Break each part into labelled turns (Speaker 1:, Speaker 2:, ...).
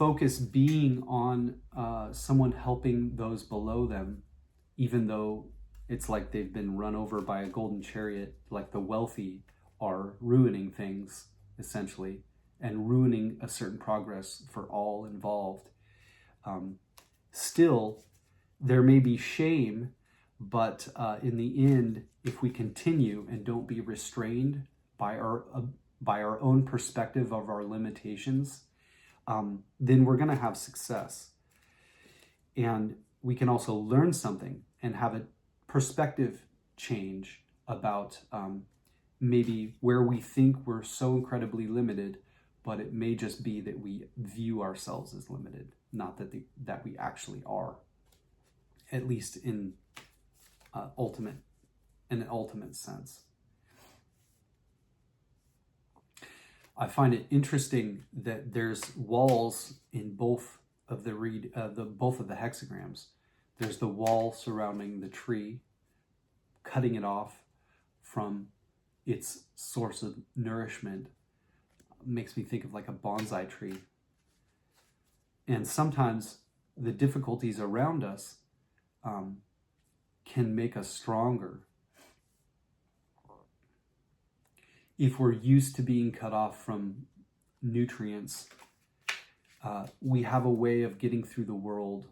Speaker 1: focus being on someone helping those below them, even though it's like they've been run over by a golden chariot, like the wealthy are ruining things, essentially, and ruining a certain progress for all involved. Still, there may be shame, but in the end, if we continue and don't be restrained by our own perspective of our limitations, then we're going to have success. And we can also learn something and have a perspective change about maybe where we think we're so incredibly limited, but it may just be that we view ourselves as limited, not that we actually are, at least in an ultimate sense. I find it interesting that there's walls in both of the hexagrams. There's the wall surrounding the tree, cutting it off from its source of nourishment. Makes me think of like a bonsai tree. And sometimes the difficulties around us can make us stronger. If we're used to being cut off from nutrients, we have a way of getting through the world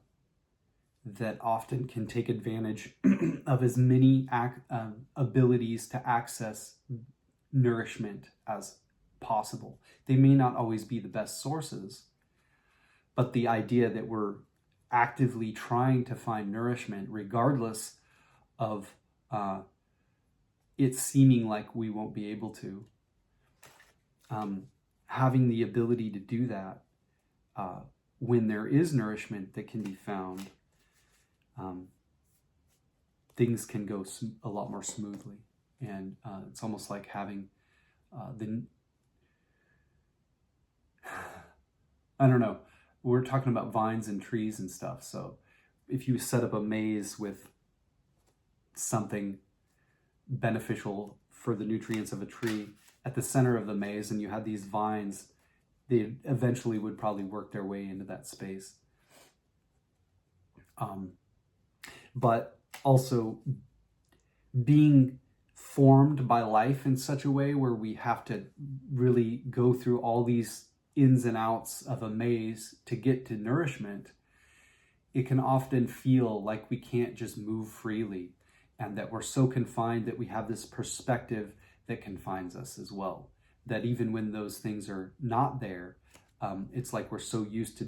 Speaker 1: that often can take advantage of as many abilities to access nourishment as possible. They may not always be the best sources, but the idea that we're actively trying to find nourishment, regardless of it seeming like we won't be able to, having the ability to do that when there is nourishment that can be found, things can go a lot more smoothly. And it's almost like having I don't know, we're talking about vines and trees and stuff. So if you set up a maze with something beneficial for the nutrients of a tree at the center of the maze, and you had these vines, they eventually would probably work their way into that space. But also being formed by life in such a way where we have to really go through all these ins and outs of a maze to get to nourishment, it can often feel like we can't just move freely, and that we're so confined that we have this perspective that confines us as well. That even when those things are not there, it's like we're so used to